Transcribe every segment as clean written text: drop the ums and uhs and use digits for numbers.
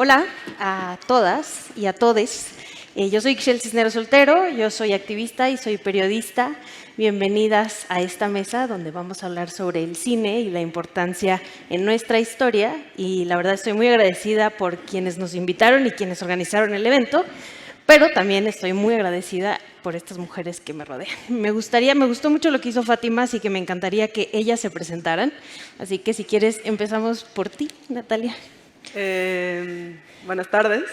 Hola a todas y a todes. Yo soy Ixchel Cisneros Soltero, yo soy activista y soy periodista. Bienvenidas a esta mesa donde vamos a hablar sobre el cine y la importancia en nuestra historia. Y la verdad estoy muy agradecida por quienes nos invitaron y quienes organizaron el evento, pero también estoy muy agradecida por estas mujeres que me rodean. Me gustó mucho lo que hizo Fátima, así que me encantaría que ellas se presentaran. Así que si quieres empezamos por ti, Natalia. Buenas tardes,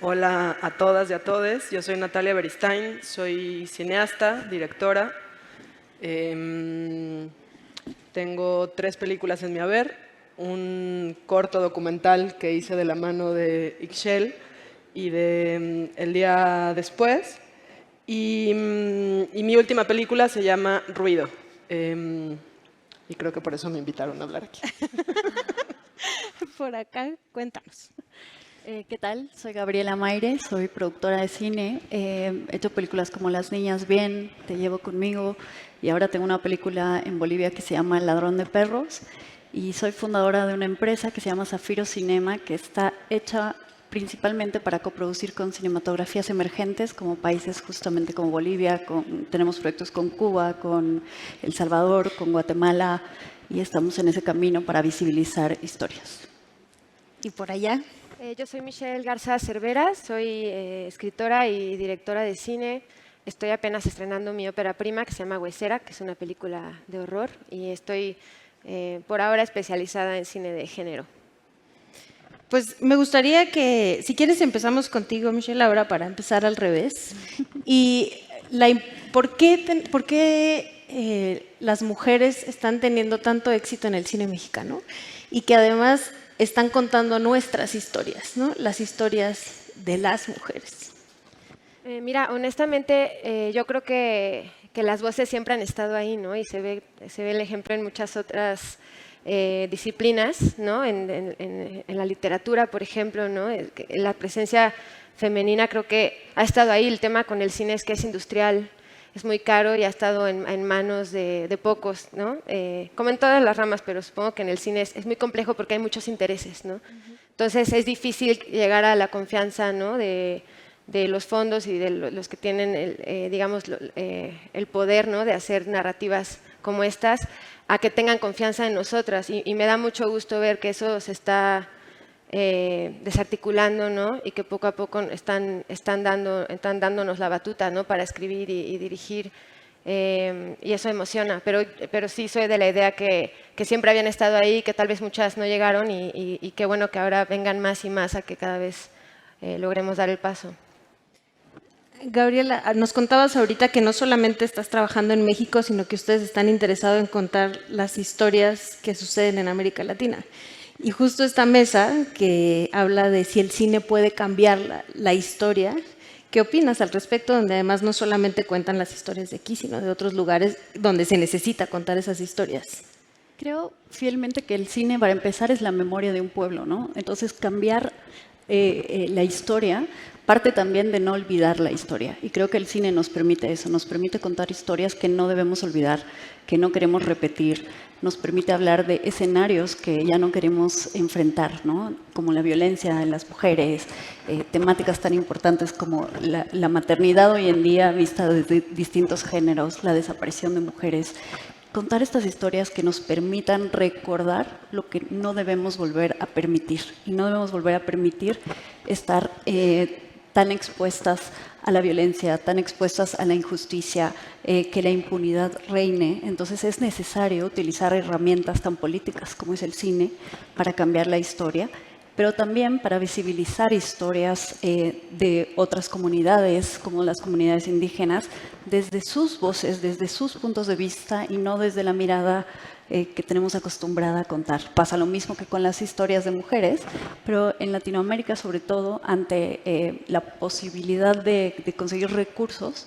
hola a todas y a todes. Yo soy Natalia Beristain, soy cineasta, directora. Tengo 3 películas en mi haber, un corto documental que hice de la mano de Ixchel y de El día después. Y mi última película se llama Ruido. Y creo que por eso me invitaron a hablar aquí. Por acá, cuéntanos. ¿Qué tal? Soy Gabriela Maire, soy productora de cine. He hecho películas como Las niñas bien, Te llevo conmigo, y ahora tengo una película en Bolivia que se llama El ladrón de perros. Y soy fundadora de una empresa que se llama Zafiro Cinema, que está hecha principalmente para coproducir con cinematografías emergentes, como países justamente como Bolivia. Tenemos proyectos con Cuba, con El Salvador, con Guatemala, y estamos en ese camino para visibilizar historias. ¿Y por allá? Yo soy Michelle Garza Cervera, soy escritora y directora de cine. Estoy apenas estrenando mi ópera prima que se llama Huesera, que es una película de horror, y estoy por ahora especializada en cine de género. Pues me gustaría que, si quieres, empezamos contigo, Michelle, ahora para empezar al revés. Y ¿por qué las mujeres están teniendo tanto éxito en el cine mexicano? Y que además están contando nuestras historias, ¿no? Las historias de las mujeres. Mira, honestamente, yo creo que las voces siempre han estado ahí, ¿no? Y se ve el ejemplo en muchas otras disciplinas, ¿no? En la literatura, por ejemplo, ¿no? La presencia femenina creo que ha estado ahí. El tema con el cine es que es industrial, es muy caro y ha estado en manos de pocos, ¿no? Como en todas las ramas, pero supongo que en el cine es muy complejo porque hay muchos intereses, ¿no? Entonces es difícil llegar a la confianza, ¿no? de los fondos y de los que tienen el poder, ¿no? De hacer narrativas como estas, a que tengan confianza en nosotras. Y me da mucho gusto ver que eso se está desarticulando, ¿no? Y que poco a poco están dándonos la batuta, ¿no? Para escribir y dirigir. Y eso emociona, pero sí soy de la idea que siempre habían estado ahí, que tal vez muchas no llegaron y qué bueno que ahora vengan más y más a que cada vez logremos dar el paso. Gabriela, nos contabas ahorita que no solamente estás trabajando en México, sino que ustedes están interesados en contar las historias que suceden en América Latina. Y justo esta mesa que habla de si el cine puede cambiar la historia, ¿qué opinas al respecto? Donde además no solamente cuentan las historias de aquí, sino de otros lugares donde se necesita contar esas historias. Creo fielmente que el cine, para empezar, es la memoria de un pueblo, ¿no? Entonces, cambiar la historia parte también de no olvidar la historia. Y creo que el cine nos permite eso, nos permite contar historias que no debemos olvidar, que no queremos repetir, nos permite hablar de escenarios que ya no queremos enfrentar, ¿no? Como la violencia en las mujeres, temáticas tan importantes como la maternidad hoy en día vista desde distintos géneros, la desaparición de mujeres. Contar estas historias que nos permitan recordar lo que no debemos volver a permitir. Y no debemos volver a permitir estar tan expuestas a la violencia, tan expuestas a la injusticia, que la impunidad reine. Entonces es necesario utilizar herramientas tan políticas como es el cine para cambiar la historia, pero también para visibilizar historias de otras comunidades, como las comunidades indígenas, desde sus voces, desde sus puntos de vista y no desde la mirada que tenemos acostumbrada a contar. Pasa lo mismo que con las historias de mujeres, pero en Latinoamérica, sobre todo, ante la posibilidad de conseguir recursos,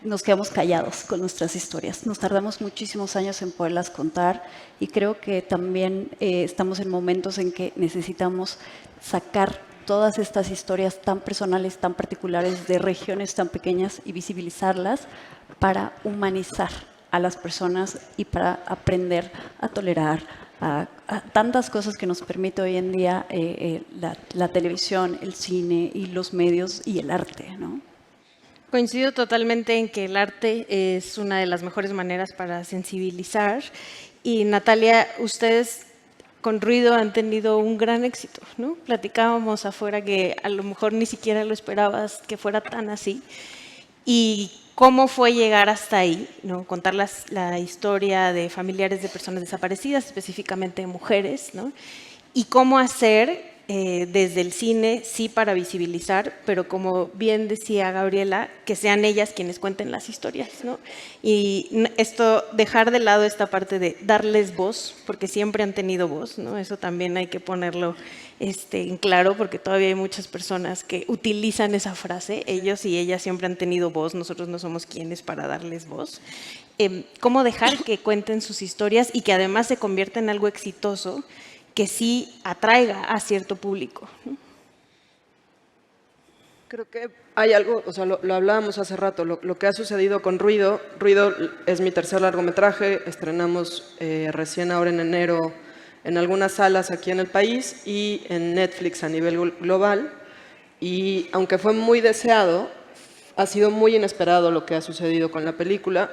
nos quedamos callados con nuestras historias. Nos tardamos muchísimos años en poderlas contar y creo que también estamos en momentos en que necesitamos sacar todas estas historias tan personales, tan particulares, de regiones tan pequeñas y visibilizarlas para humanizar a las personas y para aprender a tolerar, a tantas cosas que nos permite hoy en día la televisión, el cine y los medios y el arte, ¿no? Coincido totalmente en que el arte es una de las mejores maneras para sensibilizar. Y Natalia, ustedes con Ruido han tenido un gran éxito, ¿no? Platicábamos afuera que a lo mejor ni siquiera lo esperabas que fuera tan así. ¿Y cómo fue llegar hasta ahí, ¿no? Contar la historia de familiares de personas desaparecidas, específicamente de mujeres, ¿no? Y cómo hacer desde el cine, sí, para visibilizar, pero como bien decía Gabriela, que sean ellas quienes cuenten las historias, ¿no? Y esto, dejar de lado esta parte de darles voz, porque siempre han tenido voz, ¿no? Eso también hay que ponerlo en claro, porque todavía hay muchas personas que utilizan esa frase, ellos y ellas siempre han tenido voz, nosotros no somos quienes para darles voz. ¿Cómo dejar que cuenten sus historias y que además se convierta en algo exitoso que sí atraiga a cierto público? Creo que hay algo, o sea, lo hablábamos hace rato, lo que ha sucedido con Ruido. Ruido es mi tercer largometraje, estrenamos recién ahora en enero en algunas salas aquí en el país y en Netflix a nivel global. Y aunque fue muy deseado, ha sido muy inesperado lo que ha sucedido con la película,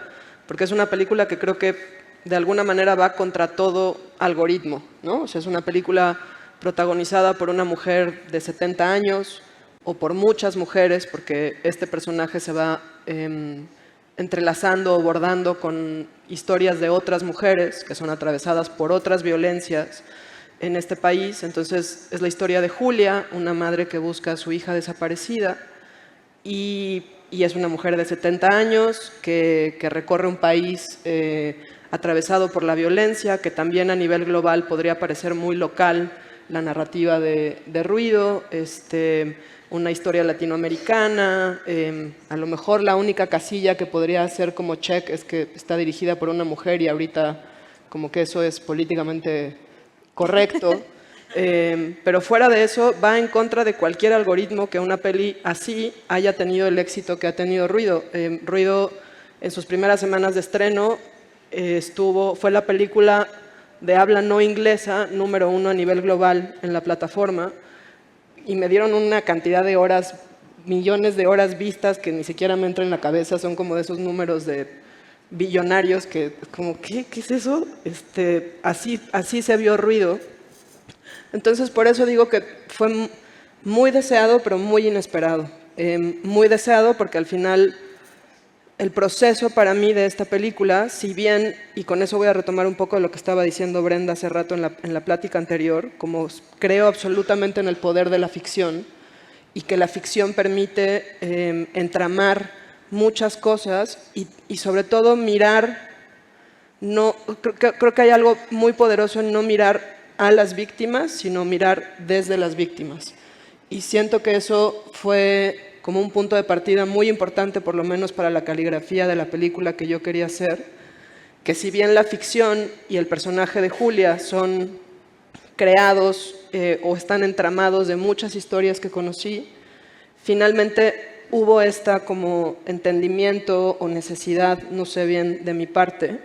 porque es una película que creo que de alguna manera va contra todo algoritmo, ¿no? O sea, es una película protagonizada por una mujer de 70 años o por muchas mujeres, porque este personaje se va entrelazando o bordando con historias de otras mujeres que son atravesadas por otras violencias en este país. Entonces, es la historia de Julia, una madre que busca a su hija desaparecida y es una mujer de 70 años que recorre un país atravesado por la violencia, que también a nivel global podría parecer muy local la narrativa de Ruido, una historia latinoamericana, a lo mejor la única casilla que podría ser como check es que está dirigida por una mujer y ahorita como que eso es políticamente correcto, pero fuera de eso va en contra de cualquier algoritmo que una peli así haya tenido el éxito que ha tenido Ruido. Ruido en sus primeras semanas de estreno fue la película de habla no inglesa número 1 a nivel global en la plataforma y me dieron una cantidad de horas, millones de horas vistas que ni siquiera me entra en la cabeza, son como de esos números de billonarios que como, ¿qué es eso? Así se vio Ruido. Entonces por eso digo que fue muy deseado pero muy inesperado. Muy deseado porque al final el proceso para mí de esta película, si bien, y con eso voy a retomar un poco de lo que estaba diciendo Brenda hace rato en la plática anterior, como creo absolutamente en el poder de la ficción y que la ficción permite entramar muchas cosas y sobre todo mirar, creo que hay algo muy poderoso en no mirar a las víctimas, sino mirar desde las víctimas. Y siento que eso fue como un punto de partida muy importante, por lo menos para la caligrafía de la película que yo quería hacer, que si bien la ficción y el personaje de Julia son creados o están entramados de muchas historias que conocí, finalmente hubo esta como entendimiento o necesidad, no sé bien de mi parte,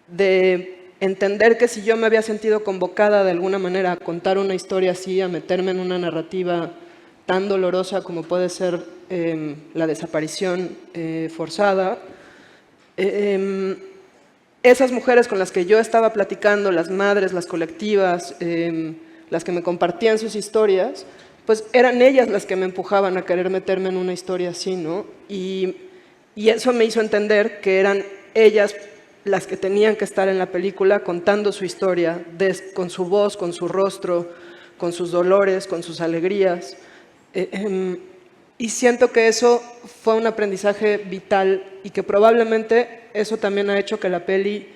de entender que si yo me había sentido convocada de alguna manera a contar una historia así, a meterme en una narrativa tan dolorosa como puede ser la desaparición forzada, esas mujeres con las que yo estaba platicando, las madres, las colectivas, las que me compartían sus historias, pues eran ellas las que me empujaban a querer meterme en una historia así, ¿no? Y eso me hizo entender que eran ellas las que tenían que estar en la película contando su historia, con su voz, con su rostro, con sus dolores, con sus alegrías. Y siento que eso fue un aprendizaje vital y que probablemente eso también ha hecho que la peli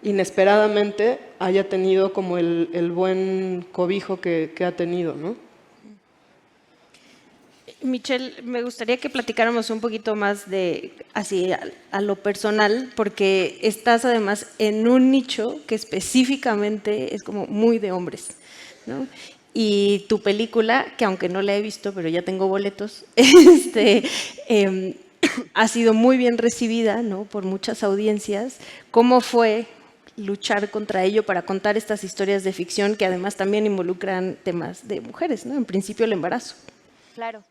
inesperadamente haya tenido como el buen cobijo que ha tenido, ¿no? Michelle, me gustaría que platicáramos un poquito más de así a lo personal, porque estás además en un nicho que específicamente es como muy de hombres, ¿no? Y tu película, que aunque no la he visto, pero ya tengo boletos, ha sido muy bien recibida, ¿no? Por muchas audiencias. ¿Cómo fue luchar contra ello para contar estas historias de ficción que además también involucran temas de mujeres, ¿no? En principio el embarazo. Claro.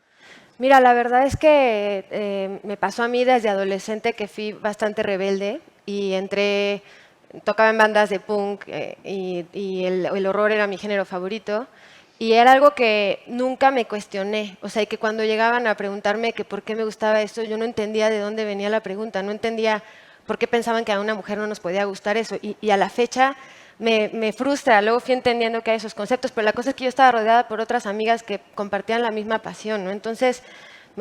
Mira, la verdad es que me pasó a mí desde adolescente que fui bastante rebelde y tocaba en bandas de punk y el horror era mi género favorito. Y era algo que nunca me cuestioné, o sea, y que cuando llegaban a preguntarme que por qué me gustaba esto, yo no entendía de dónde venía la pregunta, no entendía por qué pensaban que a una mujer no nos podía gustar eso. Y a la fecha me frustra, luego fui entendiendo que hay esos conceptos, pero la cosa es que yo estaba rodeada por otras amigas que compartían la misma pasión, ¿no? Entonces,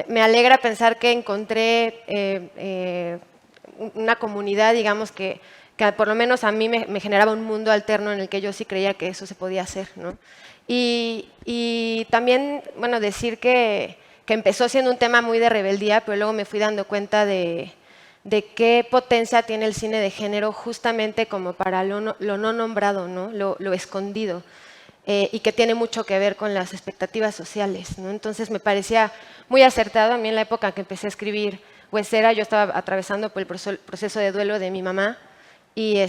me alegra pensar que encontré una comunidad, digamos, que por lo menos a mí me generaba un mundo alterno en el que yo sí creía que eso se podía hacer, ¿no? Y también, bueno, decir que empezó siendo un tema muy de rebeldía, pero luego me fui dando cuenta de qué potencia tiene el cine de género justamente como para lo no nombrado, ¿no? Lo escondido, y que tiene mucho que ver con las expectativas sociales, ¿no? Entonces me parecía muy acertado. A mí en la época que empecé a escribir Huesera, yo estaba atravesando por el proceso de duelo de mi mamá y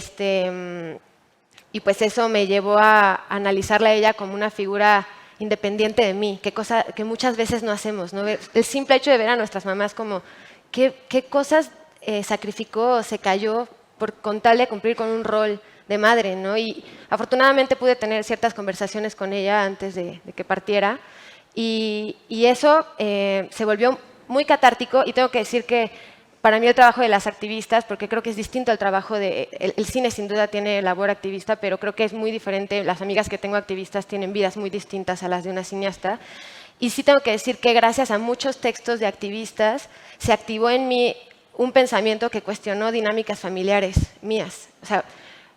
pues eso me llevó a analizarla a ella como una figura independiente de mí, cosa que muchas veces no hacemos, ¿no? El simple hecho de ver a nuestras mamás como qué cosas sacrificó, se cayó con tal de cumplir con un rol de madre, ¿no? Y afortunadamente pude tener ciertas conversaciones con ella antes de que partiera y eso se volvió muy catártico. Y tengo que decir que para mí el trabajo de las activistas, porque creo que es distinto al trabajo el cine sin duda tiene labor activista, pero creo que es muy diferente. Las amigas que tengo activistas tienen vidas muy distintas a las de una cineasta. Y sí tengo que decir que gracias a muchos textos de activistas se activó en mí un pensamiento que cuestionó dinámicas familiares mías. O sea,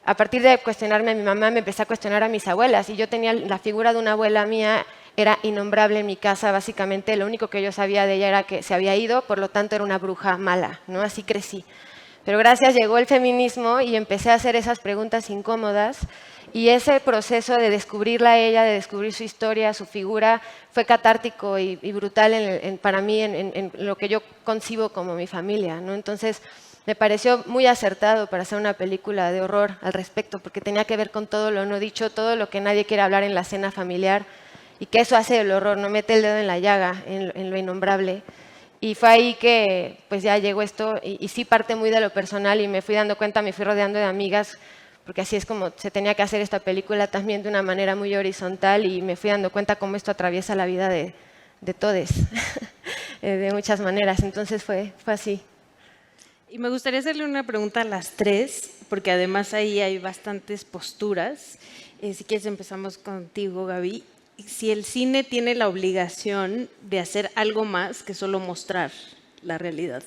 a partir de cuestionarme a mi mamá, me empecé a cuestionar a mis abuelas. Y yo tenía la figura de una abuela mía, era innombrable en mi casa, básicamente. Lo único que yo sabía de ella era que se había ido, por lo tanto era una bruja mala, ¿no? Así crecí. Pero gracias llegó el feminismo y empecé a hacer esas preguntas incómodas. Y ese proceso de descubrirla a ella, de descubrir su historia, su figura, fue catártico y brutal para mí en lo que yo concibo como mi familia, ¿no? Entonces, me pareció muy acertado para hacer una película de horror al respecto, porque tenía que ver con todo lo no dicho, todo lo que nadie quiere hablar en la escena familiar, y que eso hace el horror, no mete el dedo en la llaga, en lo innombrable. Y fue ahí que pues ya llegó esto, y sí parte muy de lo personal, y me fui dando cuenta, me fui rodeando de amigas, porque así es como se tenía que hacer esta película también de una manera muy horizontal, y me fui dando cuenta cómo esto atraviesa la vida de todes, de muchas maneras. Entonces fue así. Y me gustaría hacerle una pregunta a las tres, porque además ahí hay bastantes posturas. Si quieres empezamos contigo, Gaby. Si el cine tiene la obligación de hacer algo más que solo mostrar la realidad.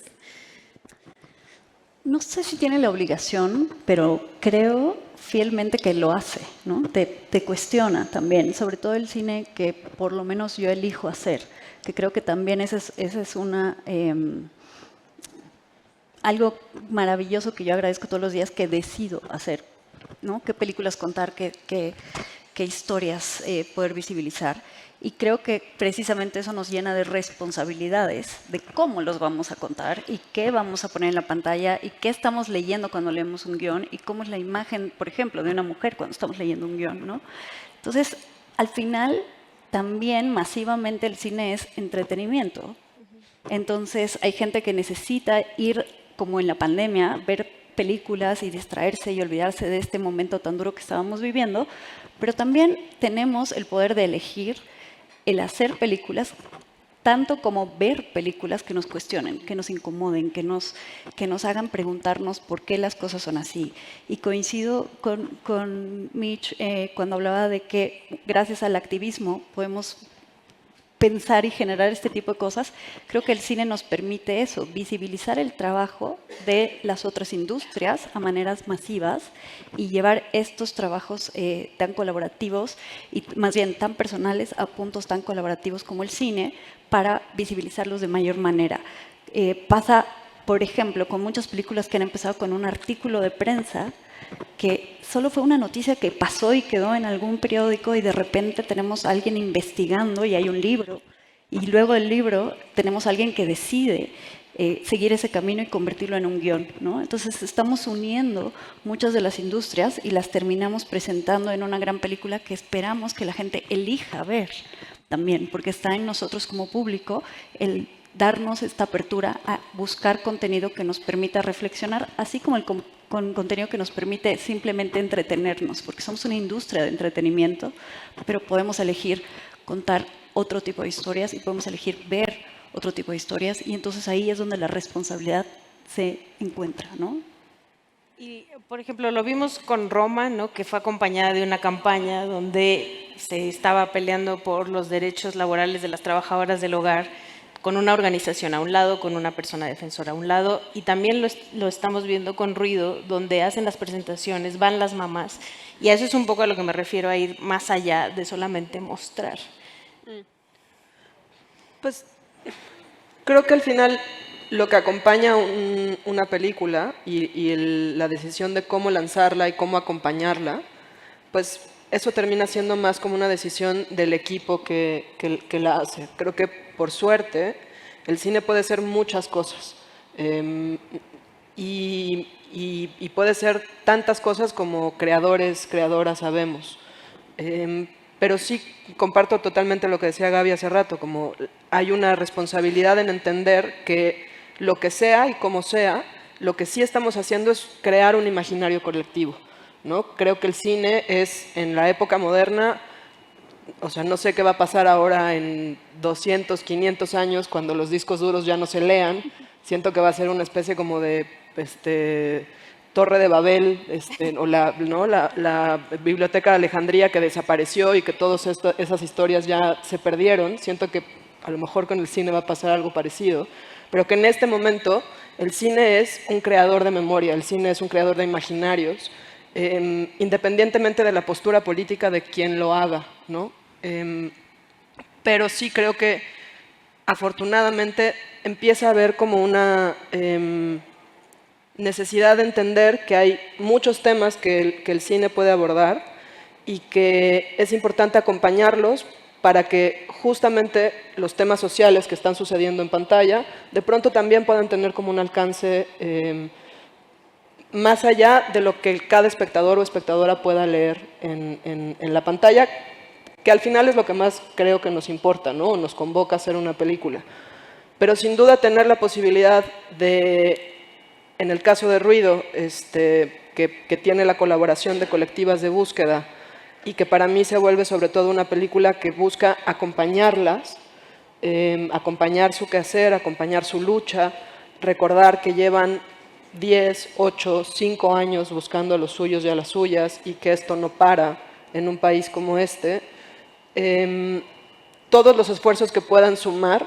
No sé si tiene la obligación, pero creo fielmente que lo hace, ¿no? Te cuestiona también, sobre todo el cine que por lo menos yo elijo hacer, que creo que también esa es algo maravilloso que yo agradezco todos los días que decido hacer, ¿no? Qué películas contar, qué historias poder visibilizar. Y creo que precisamente eso nos llena de responsabilidades de cómo los vamos a contar y qué vamos a poner en la pantalla y qué estamos leyendo cuando leemos un guión y cómo es la imagen, por ejemplo, de una mujer cuando estamos leyendo un guión, ¿no? Entonces, al final, también masivamente el cine es entretenimiento. Entonces, hay gente que necesita ir, como en la pandemia, ver películas y distraerse y olvidarse de este momento tan duro que estábamos viviendo, pero también tenemos el poder de elegir el hacer películas, tanto como ver películas que nos cuestionen, que nos incomoden, que nos hagan preguntarnos por qué las cosas son así. Y coincido con Mitch cuando hablaba de que gracias al activismo podemos pensar y generar este tipo de cosas. Creo que el cine nos permite eso, visibilizar el trabajo de las otras industrias a maneras masivas y llevar estos trabajos tan colaborativos y más bien tan personales a puntos tan colaborativos como el cine para visibilizarlos de mayor manera. Pasa, por ejemplo, con muchas películas que han empezado con un artículo de prensa que solo fue una noticia que pasó y quedó en algún periódico y de repente tenemos a alguien investigando y hay un libro y luego del libro tenemos a alguien que decide seguir ese camino y convertirlo en un guión, ¿no? Entonces estamos uniendo muchas de las industrias y las terminamos presentando en una gran película que esperamos que la gente elija ver también, porque está en nosotros como público el darnos esta apertura a buscar contenido que nos permita reflexionar, así como con contenido que nos permite simplemente entretenernos, porque somos una industria de entretenimiento, pero podemos elegir contar otro tipo de historias y podemos elegir ver otro tipo de historias, y entonces ahí es donde la responsabilidad se encuentra, ¿no? Y, por ejemplo, lo vimos con Roma, ¿no? Que fue acompañada de una campaña donde se estaba peleando por los derechos laborales de las trabajadoras del hogar, con una organización a un lado, con una persona defensora a un lado, y también lo estamos viendo con Ruido, donde hacen las presentaciones, van las mamás, y a eso es un poco a lo que me refiero, a ir más allá de solamente mostrar. Pues creo que al final lo que acompaña una película y la decisión de cómo lanzarla y cómo acompañarla, pues eso termina siendo más como una decisión del equipo que la hace. Creo que por suerte el cine puede ser muchas cosas y puede ser tantas cosas como creadores, creadoras sabemos. Pero sí comparto totalmente lo que decía Gaby hace rato, como hay una responsabilidad en entender que lo que sea y como sea, lo que sí estamos haciendo es crear un imaginario colectivo, ¿no? Creo que el cine es, en la época moderna, o sea, no sé qué va a pasar ahora en 200, 500 años cuando los discos duros ya no se lean. Siento que va a ser una especie como de Torre de Babel, o la Biblioteca de Alejandría que desapareció y que todas esas historias ya se perdieron. Siento que a lo mejor con el cine va a pasar algo parecido, pero que en este momento el cine es un creador de memoria, el cine es un creador de imaginarios, independientemente de la postura política de quien lo haga, ¿no? Pero sí creo que afortunadamente empieza a haber como una necesidad de entender que hay muchos temas que el cine puede abordar y que es importante acompañarlos para que justamente los temas sociales que están sucediendo en pantalla de pronto también puedan tener como un alcance más allá de lo que cada espectador o espectadora pueda leer en la pantalla, que al final es lo que más creo que nos importa, ¿no? Nos convoca a hacer una película. Pero sin duda tener la posibilidad de, en el caso de Ruido, que tiene la colaboración de colectivas de búsqueda y que para mí se vuelve sobre todo una película que busca acompañarlas, acompañar su quehacer, acompañar su lucha, recordar que llevan 10, 8, 5 años buscando a los suyos y a las suyas y que esto no para en un país como este. Todos los esfuerzos que puedan sumar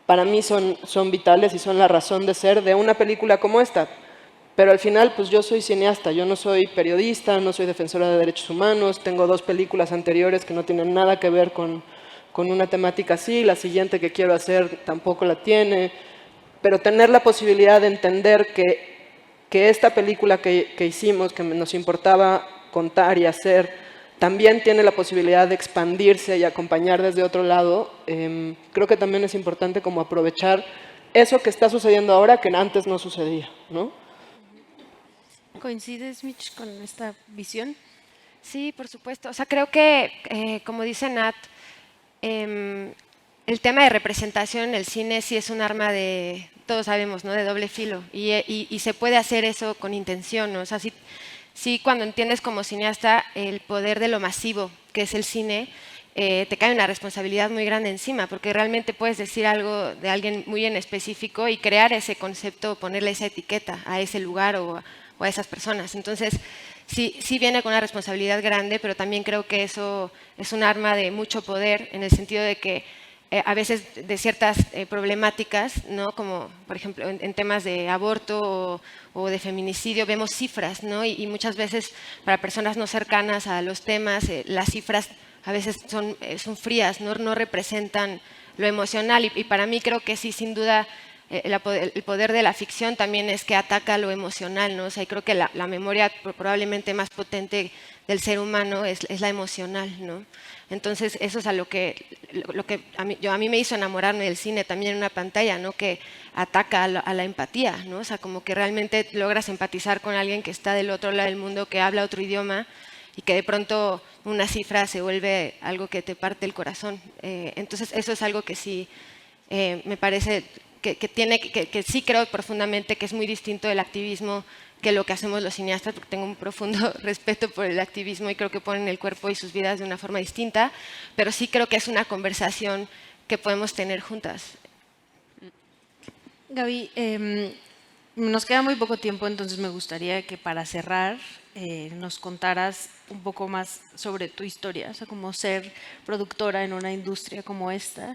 para mí son vitales y son la razón de ser de una película como esta. Pero al final, pues yo soy cineasta, yo no soy periodista, no soy defensora de derechos humanos, tengo 2 películas anteriores que no tienen nada que ver con una temática así, la siguiente que quiero hacer tampoco la tiene, pero tener la posibilidad de entender que esta película que hicimos, que nos importaba contar y hacer, también tiene la posibilidad de expandirse y acompañar desde otro lado, creo que también es importante como aprovechar eso que está sucediendo ahora que antes no sucedía, ¿no? ¿Coincides, Mitch, con esta visión? Sí, por supuesto. O sea, creo que, como dice Nat, el tema de representación en el cine sí es un arma de, todos sabemos, ¿no? De doble filo. Y se puede hacer eso con intención, ¿no? O sea, sí, cuando entiendes como cineasta el poder de lo masivo que es el cine, te cae una responsabilidad muy grande encima, porque realmente puedes decir algo de alguien muy en específico y crear ese concepto, ponerle esa etiqueta a ese lugar o a esas personas. Entonces, sí viene con una responsabilidad grande, pero también creo que eso es un arma de mucho poder, en el sentido de que a veces de ciertas problemáticas, ¿no? Como por ejemplo en temas de aborto o de feminicidio, vemos cifras, ¿no? Y muchas veces para personas no cercanas a los temas, las cifras a veces son frías, no representan lo emocional, y para mí creo que sí, sin duda, el poder de la ficción también es que ataca lo emocional, ¿no? O sea, y creo que la memoria probablemente más potente del ser humano es la emocional, ¿no? Entonces, eso es a lo que a mí me hizo enamorarme del cine también en una pantalla, ¿no? Que ataca a la empatía, ¿no? O sea, como que realmente logras empatizar con alguien que está del otro lado del mundo, que habla otro idioma y que de pronto una cifra se vuelve algo que te parte el corazón. Entonces, eso es algo que sí me parece que sí creo profundamente que es muy distinto del activismo que lo que hacemos los cineastas, porque tengo un profundo respeto por el activismo y creo que ponen el cuerpo y sus vidas de una forma distinta, pero sí creo que es una conversación que podemos tener juntas. Gaby, nos queda muy poco tiempo, entonces me gustaría que para cerrar nos contaras un poco más sobre tu historia, o sea, cómo ser productora en una industria como esta.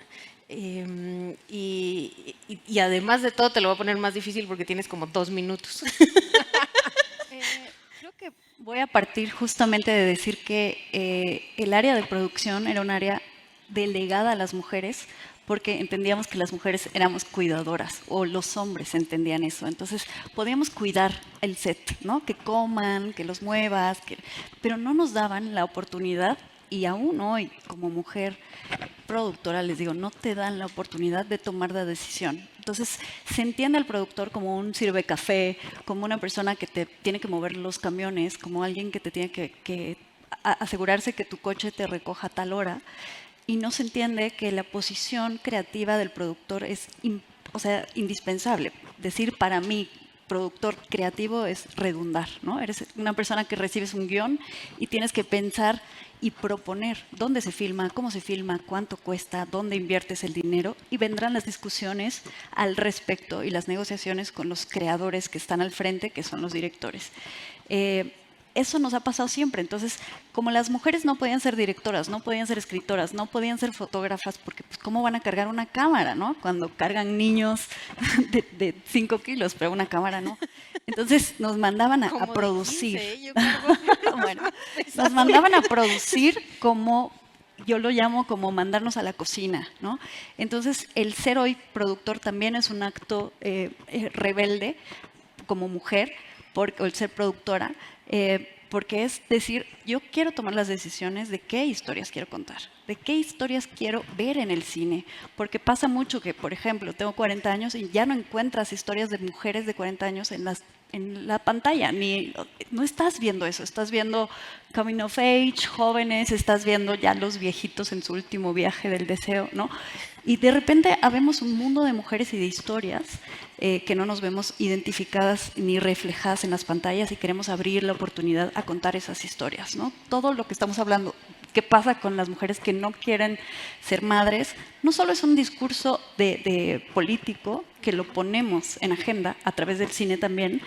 Y además de todo, te lo voy a poner más difícil porque tienes como 2 minutos. Creo que voy a partir justamente de decir que el área de producción era un área delegada a las mujeres porque entendíamos que las mujeres éramos cuidadoras o los hombres entendían eso. Entonces podíamos cuidar el set, ¿no? Que coman, que los muevas, pero no nos daban la oportunidad y aún hoy como mujer productora, les digo, no te dan la oportunidad de tomar la decisión. Entonces, se entiende al productor como un sirve café, como una persona que te tiene que mover los camiones, como alguien que te tiene que asegurarse que tu coche te recoja a tal hora. Y no se entiende que la posición creativa del productor es indispensable. Decir para mí, productor creativo es redundar, ¿no? Eres una persona que recibes un guión y tienes que pensar y proponer dónde se filma, cómo se filma, cuánto cuesta, dónde inviertes el dinero y vendrán las discusiones al respecto y las negociaciones con los creadores que están al frente, que son los directores. Eso nos ha pasado siempre. Entonces, como las mujeres no podían ser directoras, no podían ser escritoras, no podían ser fotógrafas, porque pues, ¿cómo van a cargar una cámara, no? Cuando cargan niños de 5 kilos, pero una cámara no. Entonces nos mandaban a producir. 15, yo cargo. Bueno, nos mandaban a producir como, yo lo llamo como mandarnos a la cocina, ¿no? Entonces, el ser hoy productor también es un acto rebelde como mujer, o el ser productora, porque es decir, yo quiero tomar las decisiones de qué historias quiero contar, de qué historias quiero ver en el cine, porque pasa mucho que, por ejemplo, tengo 40 años y ya no encuentras historias de mujeres de 40 años en la pantalla, no estás viendo eso, estás viendo coming of age, jóvenes, estás viendo ya los viejitos en su último viaje del deseo, ¿no? Y de repente habemos un mundo de mujeres y de historias que no nos vemos identificadas ni reflejadas en las pantallas y queremos abrir la oportunidad a contar esas historias, ¿no? Todo lo que estamos hablando, qué pasa con las mujeres que no quieren ser madres, no solo es un discurso de político que lo ponemos en agenda a través del cine también,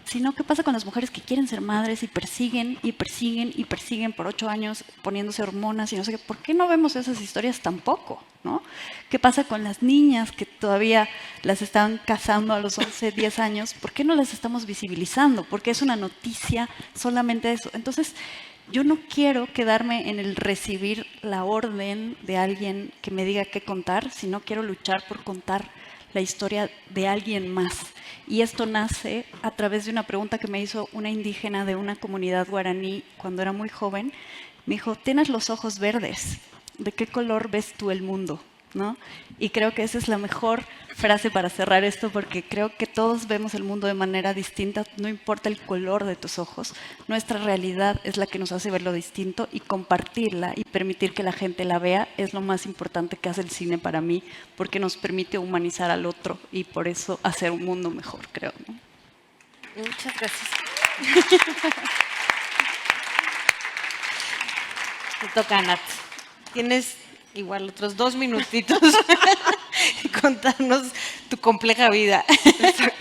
sino qué pasa con las mujeres que quieren ser madres y persiguen y persiguen y persiguen por 8 años poniéndose hormonas y no sé qué. ¿Por qué no vemos esas historias tampoco, no? ¿Qué pasa con las niñas que todavía las están casando a los 11, 10 años? ¿Por qué no las estamos visibilizando? Porque es una noticia solamente eso. Entonces, yo no quiero quedarme en el recibir la orden de alguien que me diga qué contar, sino quiero luchar por contar la historia de alguien más. Y esto nace a través de una pregunta que me hizo una indígena de una comunidad guaraní cuando era muy joven. Me dijo, tienes los ojos verdes, ¿de qué color ves tú el mundo? ¿No? Y creo que esa es la mejor frase para cerrar esto, porque creo que todos vemos el mundo de manera distinta, no importa el color de tus ojos, nuestra realidad es la que nos hace verlo distinto y compartirla y permitir que la gente la vea es lo más importante que hace el cine para mí, porque nos permite humanizar al otro y por eso hacer un mundo mejor, creo, ¿no? Muchas gracias. Te toca, Nat. Tienes igual otros 2 minutitos y contarnos tu compleja vida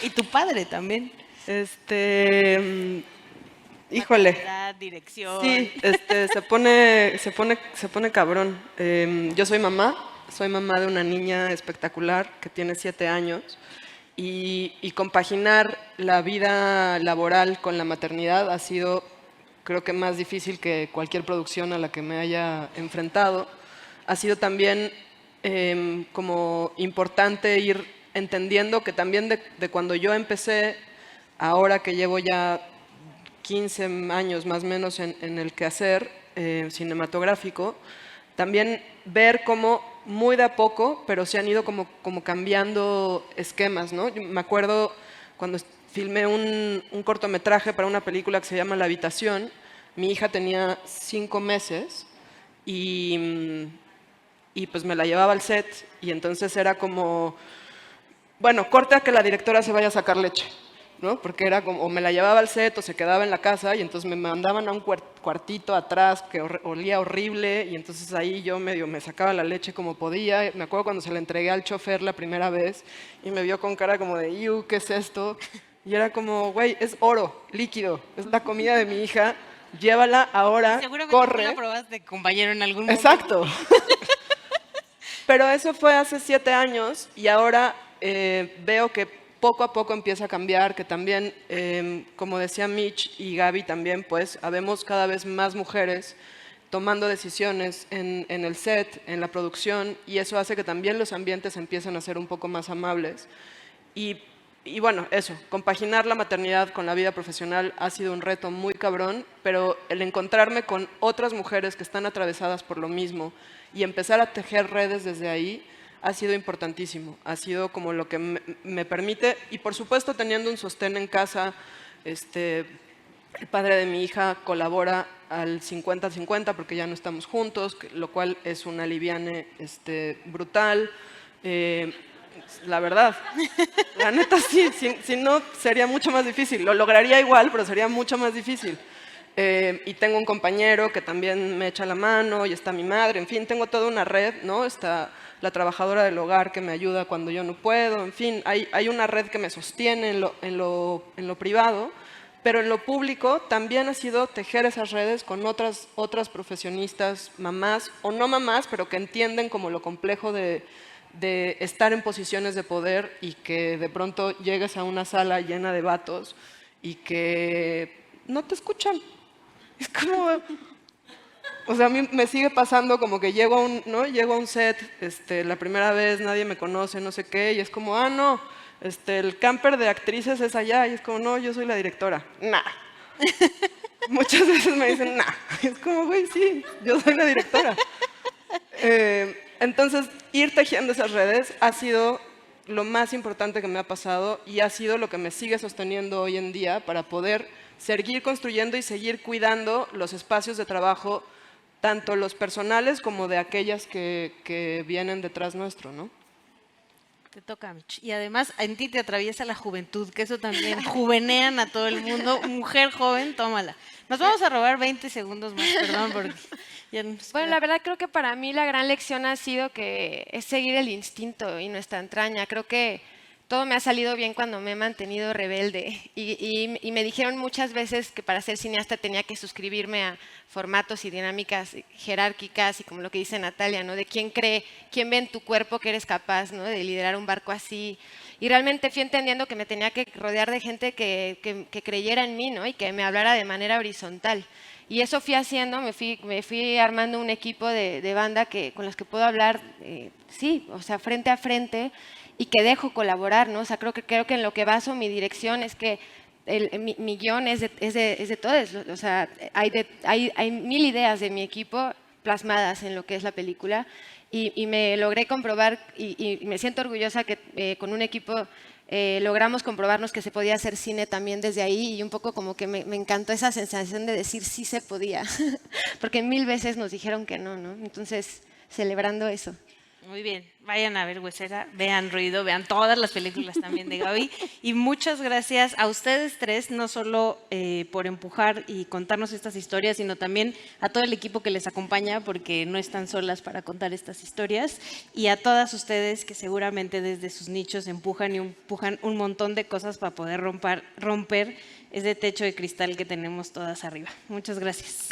y tu padre también. Híjole. Maternidad, dirección. Sí, se pone cabrón. Yo soy mamá de una niña espectacular que tiene 7 años y compaginar la vida laboral con la maternidad ha sido, creo que más difícil que cualquier producción a la que me haya enfrentado. Ha sido también como importante ir entendiendo que también de cuando yo empecé, ahora que llevo ya 15 años más o menos en el quehacer cinematográfico, también ver cómo muy de a poco, pero se han ido como cambiando esquemas, ¿no? Yo me acuerdo cuando filmé un cortometraje para una película que se llama La Habitación, mi hija tenía 5 meses y pues me la llevaba al set y entonces era como, bueno, corte a que la directora se vaya a sacar leche, ¿no? Porque era como, o me la llevaba al set o se quedaba en la casa y entonces me mandaban a un cuartito atrás que olía horrible y entonces ahí yo medio me sacaba la leche como podía. Me acuerdo cuando se la entregué al chofer la primera vez y me vio con cara como de, "Iu, ¿qué es esto?" Y era como, güey, es oro, líquido, es la comida de mi hija, llévala ahora, Seguramente corre. tú la probaste, compañero, en algún momento. Exacto. Pero eso fue hace 7 años y ahora veo que poco a poco empieza a cambiar, que también, como decía Mitch y Gaby también, pues, habemos cada vez más mujeres tomando decisiones en el set, en la producción, y eso hace que también los ambientes empiecen a ser un poco más amables. Y bueno, eso, compaginar la maternidad con la vida profesional ha sido un reto muy cabrón, pero el encontrarme con otras mujeres que están atravesadas por lo mismo y empezar a tejer redes desde ahí ha sido importantísimo. Ha sido como lo que me permite, y por supuesto teniendo un sostén en casa, el padre de mi hija colabora al 50-50 porque ya no estamos juntos, lo cual es un aliviane brutal. La verdad, la neta sí, si no sería mucho más difícil. Lo lograría igual, pero sería mucho más difícil. Y tengo un compañero que también me echa la mano y está mi madre, en fin, tengo toda una red, ¿no? Está la trabajadora del hogar que me ayuda cuando yo no puedo, en fin, hay una red que me sostiene en lo privado, pero en lo público también ha sido tejer esas redes con otras profesionistas, mamás o no mamás, pero que entienden como lo complejo de estar en posiciones de poder y que de pronto llegues a una sala llena de vatos y que no te escuchan. Es como, o sea, a mí me sigue pasando como que llego a un set, la primera vez nadie me conoce, no sé qué, y es como, ah, no, el camper de actrices es allá, y es como, no, yo soy la directora. Nah. Muchas veces me dicen, nah. Es como, güey, sí, yo soy la directora. Entonces, ir tejiendo esas redes ha sido lo más importante que me ha pasado y ha sido lo que me sigue sosteniendo hoy en día para poder seguir construyendo y seguir cuidando los espacios de trabajo, tanto los personales como de aquellas que vienen detrás nuestro, ¿no? Te toca, Mitch. Y además, en ti te atraviesa la juventud, que eso también juvenean a todo el mundo. Mujer joven, tómala. Nos vamos a robar 20 segundos más, perdón, porque ya nos Bueno, queda. la verdad creo que para mí la gran lección ha sido que es seguir el instinto y nuestra entraña. Creo que todo me ha salido bien cuando me he mantenido rebelde y me dijeron muchas veces que para ser cineasta tenía que suscribirme a formatos y dinámicas jerárquicas y como lo que dice Natalia, ¿no? De quién cree, quién ve en tu cuerpo que eres capaz, ¿no? De liderar un barco así. Y realmente fui entendiendo que me tenía que rodear de gente que creyera en mí, ¿no? Y que me hablara de manera horizontal. Y eso fui haciendo, me fui armando un equipo de banda con los que puedo hablar, sí, o sea, frente a frente y que dejo colaborar, ¿no? O sea, creo que en lo que baso mi dirección es que mi guión es de todos, o sea, hay 1000 ideas de mi equipo plasmadas en lo que es la película y me logré comprobar y me siento orgullosa que con un equipo logramos comprobarnos que se podía hacer cine también desde ahí y un poco como que me encantó esa sensación de decir sí se podía, porque 1000 veces nos dijeron que no, ¿no? Entonces, celebrando eso. Muy bien, vayan a ver Huesera, vean Ruido, vean todas las películas también de Gaby. Y muchas gracias a ustedes tres, no solo por empujar y contarnos estas historias, sino también a todo el equipo que les acompaña, porque no están solas para contar estas historias. Y a todas ustedes que seguramente desde sus nichos empujan y empujan un montón de cosas para poder romper ese techo de cristal que tenemos todas arriba. Muchas gracias.